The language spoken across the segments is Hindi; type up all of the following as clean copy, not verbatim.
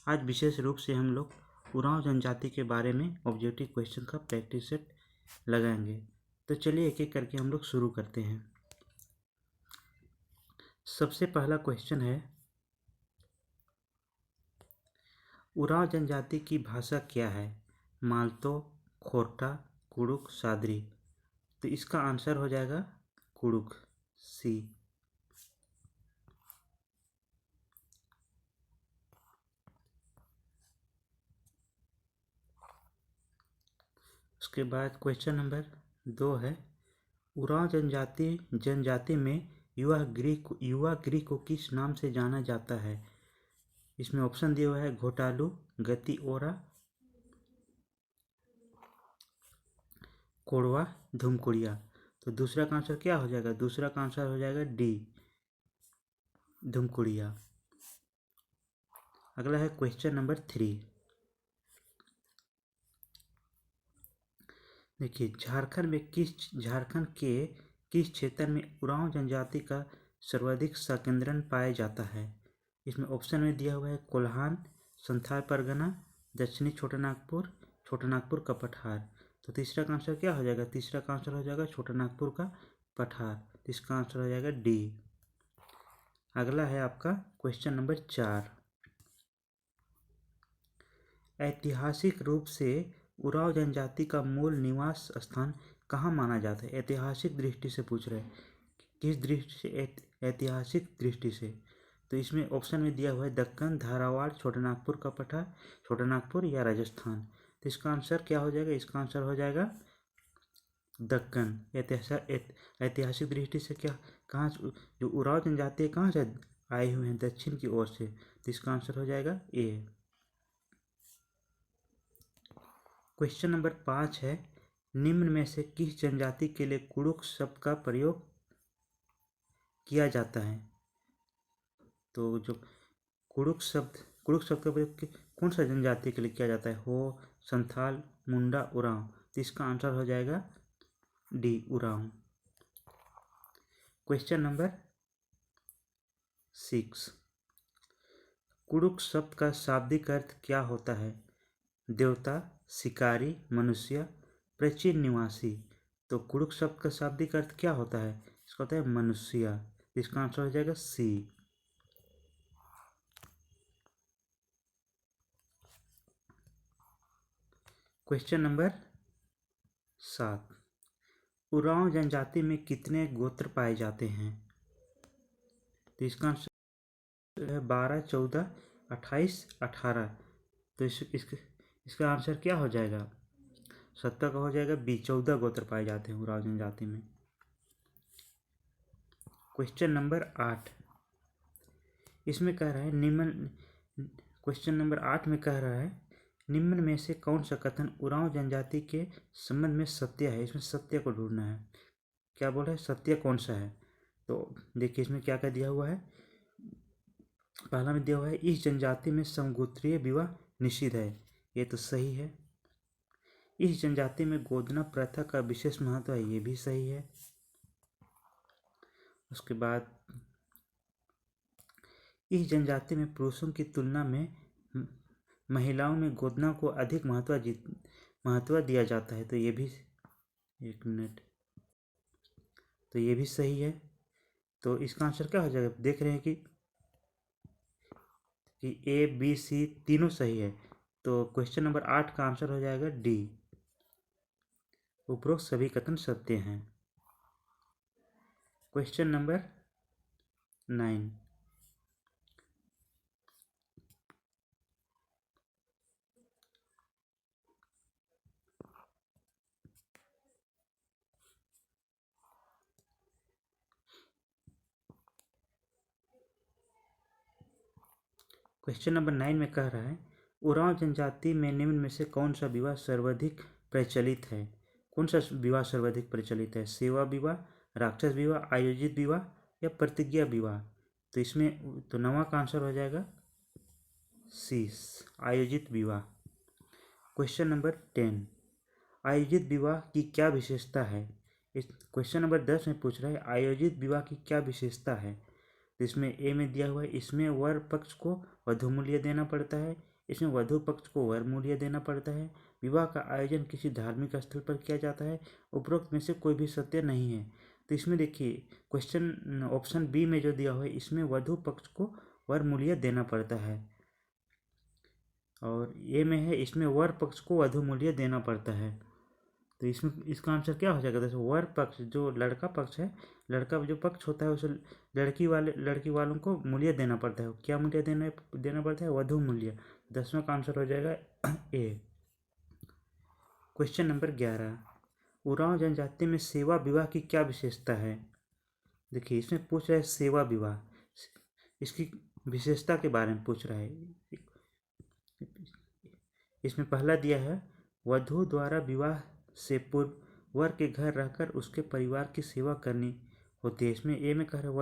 आज विशेष रूप से हम लोग उरांव जनजाति के बारे में ऑब्जेक्टिव क्वेश्चन का प्रैक्टिस सेट लगाएंगे। तो चलिए एक एक करके हम लोग शुरू करते हैं। सबसे पहला क्वेश्चन है, उरांव जनजाति की भाषा क्या है? मालतो, खोरठा, कुड़ुक, सादरी। तो इसका आंसर हो जाएगा कुड़ुक, सी। उसके बाद क्वेश्चन नंबर 2 है, उरांव जनजाति में युवा गृह को किस नाम से जाना जाता है? इसमें ऑप्शन दिया हुआ है घोटालू, गति ओरा, कोड़वा, धूमकुड़िया। तो दूसरा का आंसर क्या हो जाएगा? दूसरा का आंसर हो जाएगा डी, धूमकुड़िया। अगला है क्वेश्चन नंबर 3। देखिए, झारखंड के किस क्षेत्र में उरांव जनजाति का सर्वाधिक संकेंद्रण पाया जाता है? इसमें ऑप्शन में दिया हुआ है कोल्हान, संथाल परगना, दक्षिणी छोटा नागपुर का पठार। तो तीसरा का आंसर क्या हो जाएगा? तीसरा का आंसर हो जाएगा छोटा नागपुर का पठार। तो इसका आंसर हो जाएगा डी। अगला है आपका क्वेश्चन नंबर 4। ऐतिहासिक रूप से उरांव जनजाति का मूल निवास स्थान कहाँ माना जाता है? ऐतिहासिक दृष्टि से पूछ रहे हैं, किस दृष्टि से? ऐतिहासिक दृष्टि से। तो इसमें ऑप्शन में दिया हुआ है दक्कन, धारावाड़, छोटा नागपुर का पठार, छोटा नागपुर या राजस्थान। तो इसका आंसर क्या हो जाएगा? इसका आंसर हो जाएगा दक्कन। ऐतिहासिक दृष्टि से क्या, कहाँ जो उरांव जनजाति है कहाँ से आए हुए हैं? दक्षिण की ओर से। तो इसका आंसर हो जाएगा ए। क्वेश्चन नंबर 5 है, निम्न में से किस जनजाति के लिए कुड़ुक शब्द का प्रयोग किया जाता है? तो जो कुड़ुक शब्द का प्रयोग कौन सा जनजाति के लिए किया जाता है? हो, संथाल, मुंडा, उरांव। तो इसका आंसर हो जाएगा D, Oraon. Question number 6, Kurukh शब्द का शाब्दिक अर्थ क्या होता है? देवता, शिकारी, मनुष्य, प्राचीन निवासी। तो कुड़ुक शब्द का शाब्दिक अर्थ क्या होता है? इसका होता है मनुष्य। इसका आंसर हो जाएगा सी। क्वेश्चन नंबर 7, उरांव जनजाति में कितने गोत्र पाए जाते हैं? तो इसका आंसर है 12, 14, 28, 18। तो इसका आंसर क्या हो जाएगा? 70 का हो जाएगा बी, 14 गोत्र पाए जाते हैं उरांव जनजाति में। क्वेश्चन नंबर 8, इसमें कह रहा है क्वेश्चन नंबर 8 में कह रहा है, निम्न में से कौन सा कथन उरांव जनजाति के संबंध में सत्य है? इसमें सत्य को ढूंढना है। क्या बोल रहा है? सत्य कौन सा है? तो देखिए इसमें क्या क्या दिया हुआ है। पहला में दिया हुआ है इस जनजाति में समगोत्रीय विवाह निषिद्ध है। ये तो सही है। इस जनजाति में गोदना प्रथा का विशेष महत्व है। ये भी सही है। उसके बाद इस जनजाति में पुरुषों की तुलना में महिलाओं में गोदना को अधिक महत्व दिया जाता है। तो ये भी, एक मिनट, तो ये भी सही है। तो इसका आंसर क्या हो जाएगा? देख रहे हैं कि ए, बी, सी तीनों सही है। तो क्वेश्चन नंबर 8 का आंसर हो जाएगा डी, उपरोक्त सभी कथन सत्य हैं। क्वेश्चन नंबर 9, क्वेश्चन नंबर 9 में कह रहा है, उरांव जनजाति में निम्न में से कौन सा विवाह सर्वाधिक प्रचलित है? कौन सा विवाह सर्वाधिक प्रचलित है? सेवा विवाह, राक्षस विवाह, आयोजित विवाह या प्रतिज्ञा विवाह? तो इसमें तो 9वां का आंसर हो जाएगा सी, आयोजित विवाह। क्वेश्चन नंबर 10, आयोजित विवाह की क्या विशेषता है? इस क्वेश्चन नंबर 10 में पूछ रहा है आयोजित विवाह की क्या विशेषता है? इसमें ए में दिया हुआ है इसमें वर पक्ष को वधूमूल्य देना पड़ता है, इसमें वधु पक्ष को वर मूल्य देना पड़ता है। विवाह का आयोजन किसी धार्मिक स्थल पर किया जाता है। उपरोक्त में से कोई भी सत्य नहीं है। तो इसमें देखिए क्वेश्चन ऑप्शन बी में जो दिया हुआ है इसमें वधु पक्ष को वर मूल्य देना पड़ता है, और ए में है इसमें वर पक्ष को वधु मूल्य देना पड़ता है। तो इसमें इसका आंसर क्या हो जाएगा? जैसे वर पक्ष जो लड़का पक्ष है, लड़का जो पक्ष होता है उसे लड़की वालों को मूल्य देना पड़ता है। क्या मूल्य देना पड़ता है? वधु मूल्य। 10वां का आंसर हो जाएगा ए। क्वेश्चन नंबर 11, उरांव जनजाति में सेवा विवाह की क्या विशेषता है? देखिए इसमें पूछ रहा है सेवा विवाह, इसकी विशेषता के बारे में पूछ रहा है। इसमें पहला दिया है वधु द्वारा विवाह से पूर्व वर के घर रहकर उसके परिवार की सेवा करनी होती है। इसमें ए में कह रहा है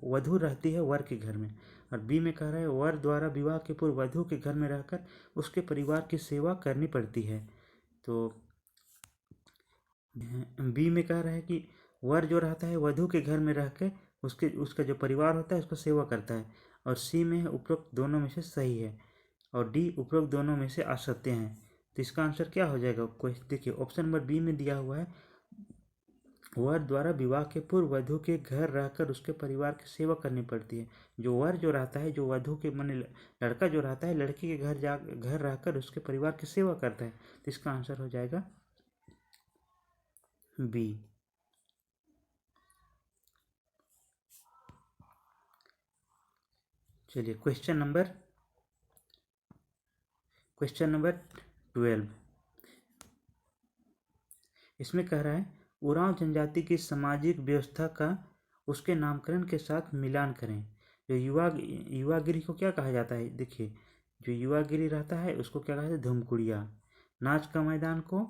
वधु रहती है वर के घर में, और बी में कह रहा है वर द्वारा विवाह के पूर्व वधु के घर में रहकर उसके परिवार की सेवा करनी पड़ती है। तो बी में कह रहा है कि वर जो रहता है वधु के घर में रह के उसका जो परिवार होता है उसको सेवा करता है, और सी में है उपरोक्त दोनों में से सही है, और डी उपरोक्त दोनों में से असत्य हैं। तो इसका आंसर क्या हो जाएगा? देखिए ऑप्शन नंबर बी में दिया हुआ है वर द्वारा विवाह के पूर्व वधु के घर रहकर उसके परिवार की सेवा करनी पड़ती है। जो वर जो रहता है, जो वधु के माने लड़का जो रहता है, लड़की के घर रहकर उसके परिवार की सेवा करता है। तो इसका आंसर हो जाएगा बी। चलिए क्वेश्चन नंबर 12, इसमें कह रहा है उरांव जनजाति की सामाजिक व्यवस्था का उसके नामकरण के साथ मिलान करें। जो युवागिरी को क्या कहा जाता है? देखिए जो युवागिरी रहता है उसको क्या कहते हैं? धूमकुड़िया। नाच का मैदान को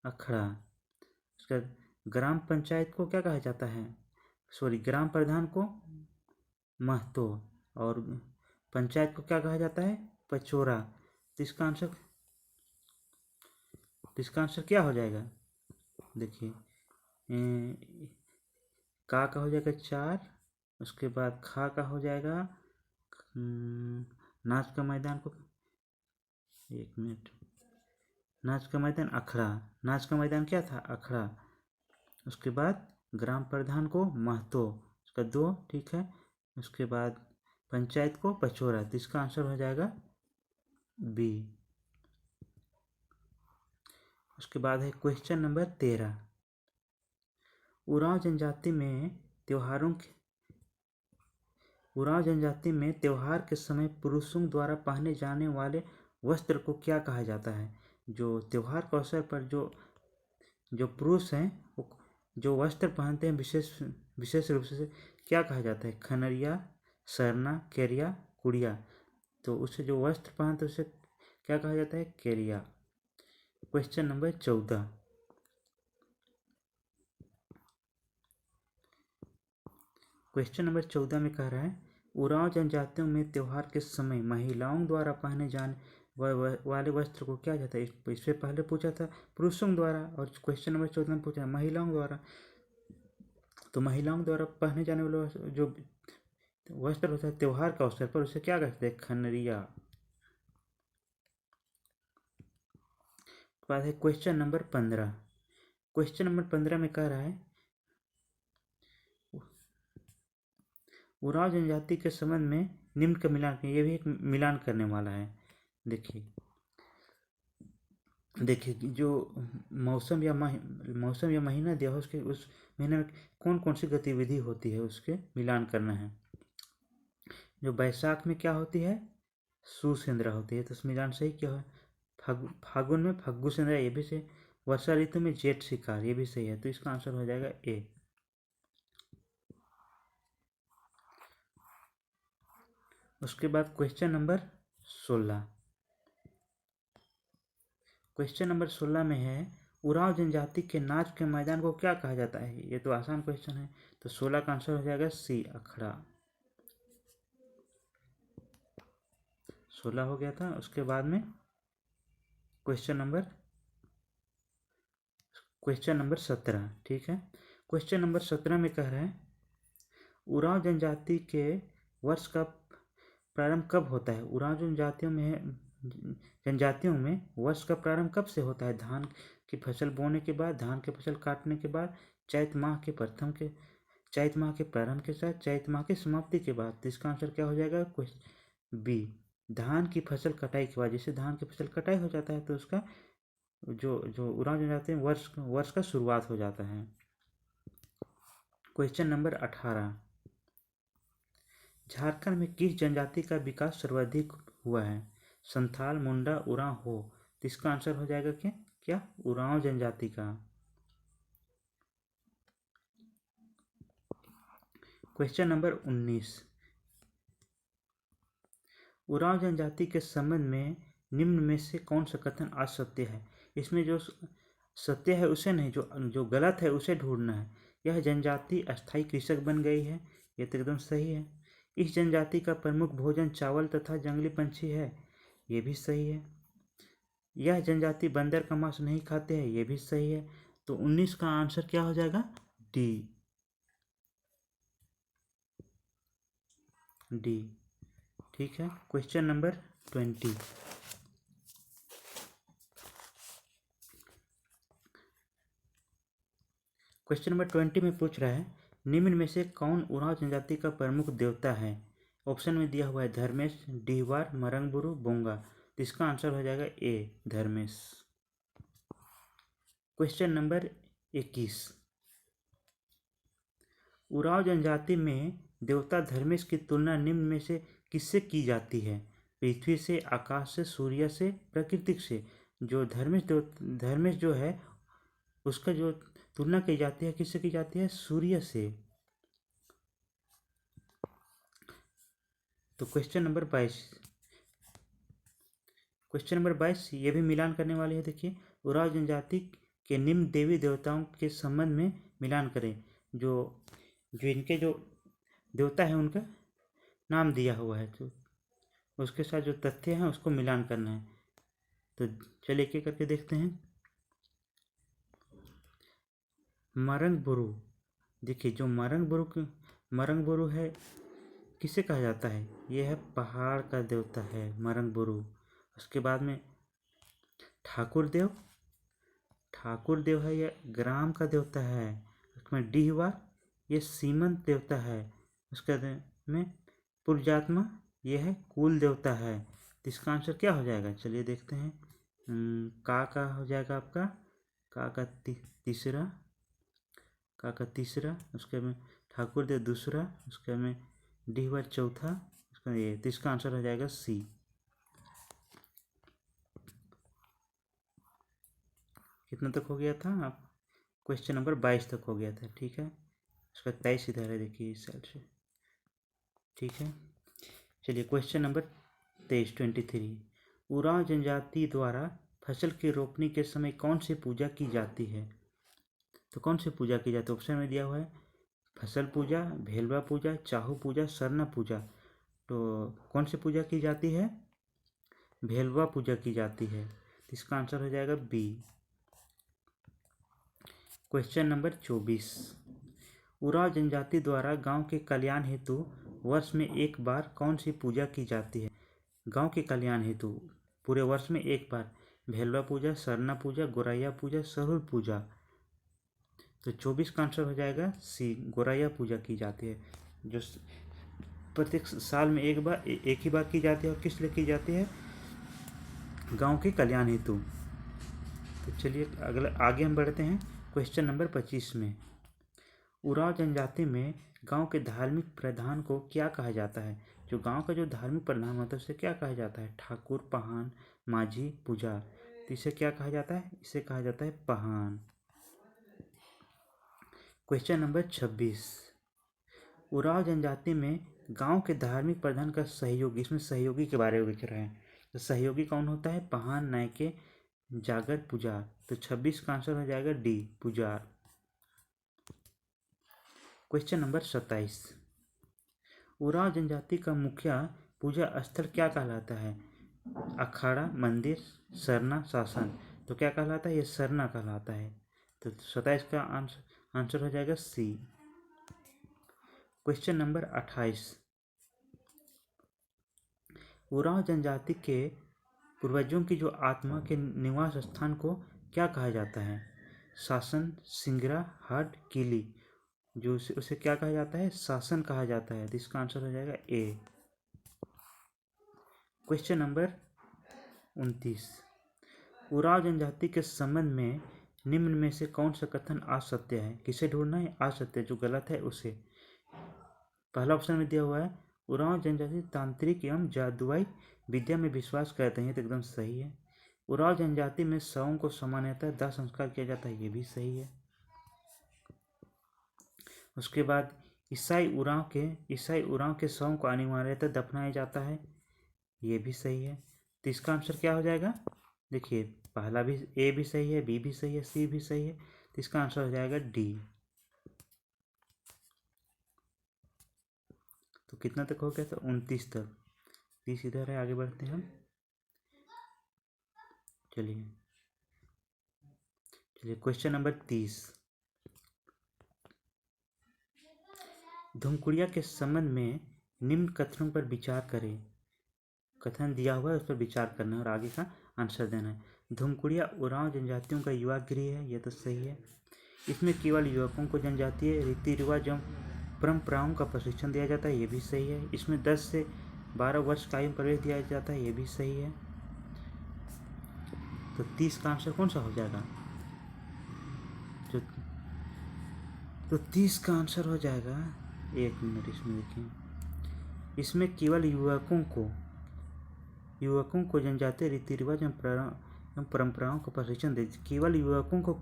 अखड़ा। उसका ग्राम पंचायत को क्या कहा जाता है? ग्राम प्रधान को महतो, और पंचायत को क्या कहा जाता है? पचोरा। तो इसका आंसर क्या हो जाएगा? देखिए का हो जाएगा 4, उसके बाद खा का हो जाएगा नाच का मैदान को, 1 मिनट, नाच का मैदान अखड़ा। नाच का मैदान क्या था? अखड़ा। उसके बाद ग्राम प्रधान को महतो, उसका 2, ठीक है। उसके बाद पंचायत को पचोरा। तो इसका आंसर हो जाएगा बी। उसके बाद है क्वेश्चन नंबर 13, उरांव जनजाति में त्योहार के समय पुरुषों द्वारा पहने जाने वाले वस्त्र को क्या कहा जाता है? जो त्योहार के अवसर पर जो पुरुष हैं जो वस्त्र पहनते हैं विशेष रूप से क्या कहा जाता है? खनरिया, सरना, केरिया, कुड़िया। तो उससे जो वस्त्र पहनते उसे क्या कहा जाता है? केरिया। क्वेश्चन नंबर 14, में कह रहा है उरांव जनजातियों में त्योहार के समय महिलाओं द्वारा पहने जाने वाले वस्त्र को क्या जाता है? इससे पहले पूछा था पुरुषों द्वारा, और क्वेश्चन नंबर 14 में पूछा महिलाओं द्वारा। तो महिलाओं द्वारा पहने जाने वाले जो वस्त्र होता है त्योहार का अवसर पर उसे क्या कहते हैं? खनरिया। बाद है क्वेश्चन नंबर 15। क्वेश्चन नंबर 15 में कह रहा है उरांव जनजाति के संबंध में निम्न का मिलान, ये भी एक मिलान करने वाला है। देखिए जो मौसम या महीना दिया हो उसके उस महीने में कौन कौन सी गतिविधि होती है उसके मिलान करना है। जो बैसाख में क्या होती है? सुसेंद्रा होती है। तो उस मिलान सही क्या है? फागुन में फग्गु सेंद्रा, ये भी सही। वर्षा ऋतु में जेठ शिकार, ये भी सही है। तो इसका आंसर हो जाएगा ए। उसके बाद क्वेश्चन नंबर 16। क्वेश्चन नंबर 16 में है उरांव जनजाति के नाच के मैदान को क्या कहा जाता है? ये तो आसान क्वेश्चन है। तो 16 का आंसर हो जाएगा सी, अखड़ा। 16 हो गया था। उसके बाद में क्वेश्चन नंबर 17, ठीक है। क्वेश्चन नंबर 17 में कह रहे हैं उरांव जनजाति के वर्ष का प्रारंभ कब होता है? उरांव जनजातियों में जनजातियों में वर्ष का प्रारंभ कब से होता है? धान की फसल बोने के बाद, धान की फसल काटने के बाद, चैत माह के प्रारंभ के साथ, चैत माह की समाप्ति के बाद। तो इसका आंसर क्या हो जाएगा? क्वेश्चन बी, धान की फसल कटाई के बाद। जैसे धान की फसल कटाई हो जाता है तो उसका जो जो उड़ान जनजाति में वर्ष का शुरुआत हो जाता है। क्वेश्चन नंबर 18, झारखंड में किस जनजाति का विकास सर्वाधिक हुआ है? संथाल, मुंडा, उरांव, हो। तो इसका आंसर हो जाएगा क्या? उरांव जनजाति का। क्वेश्चन नंबर 19, उरांव जनजाति के संबंध में निम्न में से कौन सा कथन असत्य है? इसमें जो सत्य है उसे नहीं, जो गलत है उसे ढूंढना है। यह जनजाति अस्थायी कृषक बन गई है, यह तो एकदम सही है। इस जनजाति का प्रमुख भोजन चावल तथा जंगली पंछी है, ये भी सही है। यह जनजाति बंदर का मांस नहीं खाते हैं, ये भी सही है। तो 19 का आंसर क्या हो जाएगा? डी। ठीक है। क्वेश्चन नंबर 20, क्वेश्चन नंबर 20 में पूछ रहा है, निम्न में से कौन उरांव जनजाति का प्रमुख देवता है? ऑप्शन में दिया हुआ है धर्मेश, डीहवार, मरंगबुरु, बोंगा। तो इसका आंसर हो जाएगा ए, धर्मेश। क्वेश्चन नंबर 21, उरांव जनजाति में देवता धर्मेश की तुलना निम्न में से किससे की जाती है? पृथ्वी से, आकाश से, सूर्य से, प्राकृतिक से। जो धर्मेश जो है उसका जो तुलना की जाती है किससे की जाती है? सूर्य से। तो क्वेश्चन नंबर 22 ये भी मिलान करने वाली है। देखिए, उरांव जनजाति के निम्न देवी देवताओं के संबंध में मिलान करें। जो इनके जो देवता है उनका नाम दिया हुआ है, तो उसके साथ जो तथ्य हैं उसको मिलान करना है। तो चलिए एक करके देखते हैं। मरंगबुरु, देखिए जो मरंगबुरु है किसे कहा जाता है? यह है पहाड़ का देवता है मरंगबुरु। उसके बाद में ठाकुर देव है, यह ग्राम का देवता है। उसमें डीहवार, ये सीमंत देवता है। उसके में पुरजात्मा, यह है कुल देवता है। तो इसका आंसर क्या हो जाएगा? चलिए देखते हैं। का हो जाएगा आपका, का तीसरा, उसके में ठाकुर देव दूसरा, उसके में डीहवार चौथा, उसका ये। तो इसका आंसर हो जाएगा सी। कितना तक हो गया था आप? क्वेश्चन नंबर 22 तक हो गया था। ठीक है, उसका 23 इधर है, देखिए इस साइड से। ठीक है, चलिए क्वेश्चन नंबर 23 उरांव जनजाति द्वारा फसल की रोपनी के समय कौन सी पूजा की जाती है? तो कौन सी पूजा की जाती है? ऑप्शन में दिया हुआ है फसल पूजा, भेलवा पूजा, चाहू पूजा, सरना पूजा। तो कौन सी पूजा की जाती है? भेलवा पूजा की जाती है। तो इसका आंसर हो जाएगा बी। क्वेश्चन नंबर 24, उरांव जनजाति द्वारा गांव के कल्याण हेतु वर्ष में एक बार कौन सी पूजा की जाती है? गांव के कल्याण हेतु पूरे वर्ष में एक बार भेलवा पूजा, सरना पूजा, गोरैया पूजा, सहुल पूजा। तो 24 का आंसर हो जाएगा सी, गोरैया पूजा की जाती है, जो प्रत्येक साल में एक ही बार की जाती है। और किस लिए की जाती है? गांव के कल्याण हेतु। तो चलिए आगे हम बढ़ते हैं। क्वेश्चन नंबर 25 में, उरांव जनजाति में गांव के धार्मिक प्रधान को क्या कहा जाता है? जो गांव का जो धार्मिक प्रधान होता है उसे क्या कहा जाता है? ठाकुर, पहान, माझी, पुजार। तो इसे क्या कहा जाता है? इसे कहा जाता है पहान। क्वेश्चन नंबर 26, उरांव जनजाति में गांव के धार्मिक प्रधान का सहयोगी, इसमें सहयोगी के बारे में लिख रहे हैं। तो सहयोगी कौन होता है? पहान, नायके, जागर, पुजार। तो 26 का आंसर हो जाएगा डी, पुजार। क्वेश्चन नंबर 27, उरांव जनजाति का मुख्य पूजा स्थल क्या कहलाता है? अखाड़ा, मंदिर, सरना, शासन। तो क्या कहलाता है? ये सरना कहलाता है। तो 27 का आंसर हो जाएगा सी। क्वेश्चन नंबर 28, उरांव जनजाति के पूर्वजों की जो आत्मा के निवास स्थान को क्या कहा जाता है? शासन, सिंगरा, हाट, किली। जो उसे क्या कहा जाता है? शासन कहा जाता है। तो इसका आंसर हो जाएगा ए। Question number 29। उराव जनजाति के संबंध में निम्न में से कौन सा कथन असत्य है? किसे ढूंढना है? असत्य, जो गलत है उसे। पहला ऑप्शन में दिया हुआ है उराव जनजाति तांत्रिक एवं जादुई विद्या में विश्वास करते हैं, तो एकदम सही है। उराव जनजाति में शवों को सामान्यतः दाह संस्कार किया जाता है, ये भी सही है। उसके बाद ईसाई उराव के शवों को अनिवार्यतः दफनाया जाता है, ये भी सही है। तो इसका आंसर क्या हो जाएगा? देखिए, पहला भी ए भी सही है, बी भी सही है, सी भी सही है। तो इसका आंसर हो जाएगा डी। तो कितना तक हो गया? तो 29 तक। 30 इधर है, आगे बढ़ते हैं हम। चलिए क्वेश्चन नंबर 30। धुमकुड़िया के संबंध में निम्न कथनों पर विचार करें। कथन दिया हुआ है, उस पर विचार करना है और आगे का आंसर देना है। धुमकुड़िया उरांव जनजातियों का युवा गृह है, यह तो सही है। इसमें केवल युवकों को जनजातीय रीति रिवाज एवं परंपराओं का प्रशिक्षण दिया जाता है, ये भी सही है। इसमें 10 से 12 वर्ष का आयु प्रवेश दिया जाता है, ये भी सही है। तो 30 का आंसर कौन सा हो जाएगा? तो 30 का आंसर हो जाएगा, एक मिनट इसमें देखिए, इसमें केवल युवकों को जनजातीय रीति रिवाज एवं परंपराओं का प्रशिक्षण दे। केवल युवकों को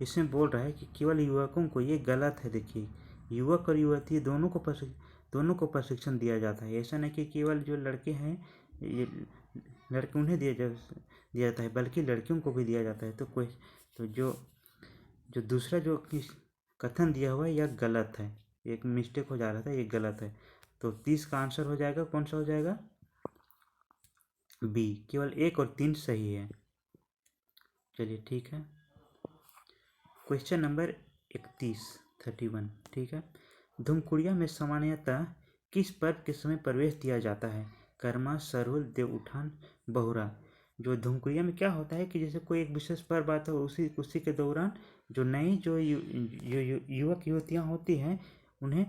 इसमें बोल रहा है कि केवल युवकों को, ये गलत है। देखिए, युवक और युवती दोनों को प्रशिक्षण दिया जाता है। ऐसा नहीं कि केवल जो लड़के हैं ये लड़के उन्हें दिया जाता है, बल्कि लड़कियों को भी दिया जाता है। तो जो दूसरा जो कथन दिया हुआ है यह गलत है, एक मिस्टेक हो जा रहा था, ये गलत है। तो 30 का आंसर हो जाएगा, कौन सा हो जाएगा? बी। केवल 1 और 3 सही है। चलिए ठीक है। क्वेश्चन नंबर 31, ठीक है। धुमकुड़िया में सामान्यतः किस पर्व के समय प्रवेश दिया जाता है? कर्मा, सरहुल, देव उठान, बहुरा। जो धुमकुड़िया में क्या होता है कि जैसे कोई एक विशेष पर्व आता है, उसी के दौरान जो नई जो युवक युवतियाँ होती हैं उन्हें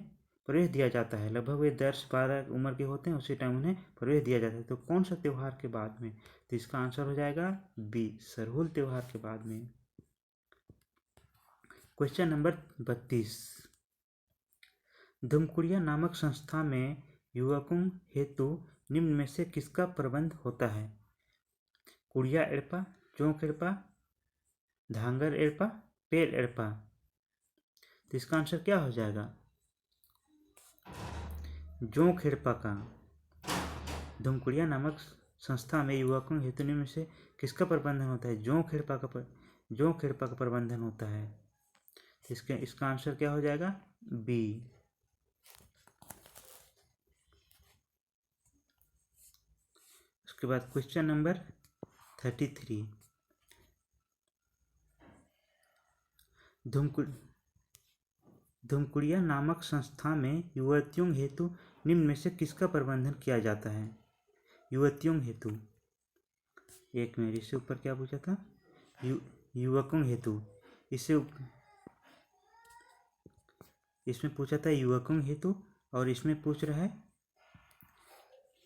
प्रवेश दिया जाता है। लगभग वे 10-12 उम्र के होते हैं, उसी टाइम उन्हें प्रवेश दिया जाता है। तो कौन सा त्यौहार के बाद में? तो इसका आंसर हो जाएगा बी, सरहुल त्यौहार के बाद में। Question number 32। धुमकुड़िया नामक संस्था में युवकों हेतु निम्न में से किसका प्रबंध होता है? कुड़िया एड़पा, चौक एड़पा, धांगर एड़पा, पेल एड़पा। तो इसका आंसर क्या हो जाएगा? जोंक एड़पा का। धुमकुड़िया नामक संस्था में युवकों हेतु निम्न में से किसका प्रबंधन होता है? जोंक एड़पा का प्रबंधन होता है। इसका आंसर क्या हो जाएगा? बी। उसके बाद क्वेश्चन नंबर 33। धुमकुड़िया नामक संस्था में युवतियों हेतु निम्न में से किसका प्रबंधन किया जाता है? युवतियों हेतु, एक मिनट, इससे ऊपर क्या पूछा था? युवकों हेतु। इसमें पूछा था युवकों हेतु और इसमें पूछ रहा है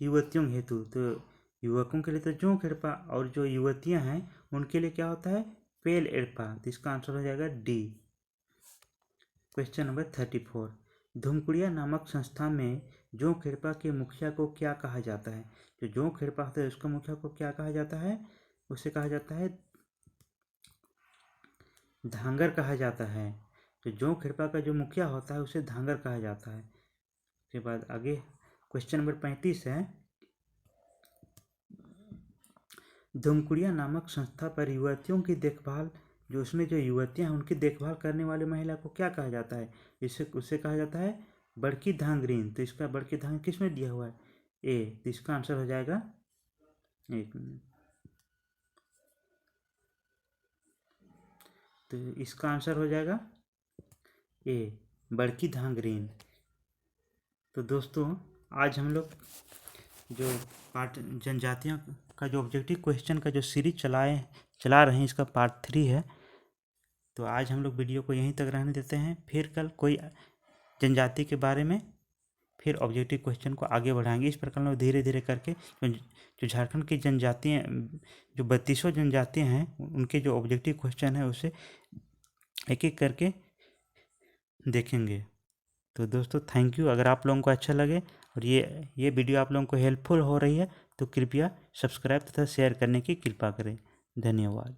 युवतियों हेतु। तो युवकों के लिए तो जोंक एड़पा और जो युवतियां हैं उनके लिए क्या होता है? पेल एड़पा। तो इसका आंसर हो जाएगा डी। Question number 34। धुमकुड़िया नामक संस्था में जोंक एड़पा के मुखिया को क्या कहा जाता है? जो जोंक एड़पा होता है उसका मुखिया को क्या कहा जाता है? उसे कहा जाता है धांगर कहा जाता है। तो जोंक एड़पा का जो मुखिया होता है उसे धांगर कहा जाता है। उसके बाद आगे क्वेश्चन नंबर 35 है। धुमकुड़िया नामक संस्था पर युवतियों की देखभाल, जो उसमें जो युवतियां हैं उनकी देखभाल करने वाली महिला को क्या कहा जाता है? उसे कहा जाता है बड़की धांगरीन। तो इसका बड़की धांग किस में दिया हुआ है? ए। तो इसका आंसर हो जाएगा, एक मिनट, तो इसका आंसर हो जाएगा ए, बड़की धांगरीन। तो दोस्तों, आज हम लोग जो पाठ जनजातियों का जो ऑब्जेक्टिव क्वेश्चन का जो सीरीज चला रहे हैं, इसका पार्ट 3 है। तो आज हम लोग वीडियो को यहीं तक रहने देते हैं, फिर कल कोई जनजाति के बारे में फिर ऑब्जेक्टिव क्वेश्चन को आगे बढ़ाएंगे। इस प्रकार हम धीरे धीरे करके जो झारखंड की जनजातियाँ, जो 32 जनजातियाँ हैं, उनके जो ऑब्जेक्टिव क्वेश्चन है उसे एक एक करके देखेंगे। तो दोस्तों थैंक यू। अगर आप लोगों को अच्छा लगे और ये वीडियो आप लोगों को हेल्पफुल हो रही है तो कृपया सब्सक्राइब तथा शेयर करने की कृपा करें। धन्यवाद।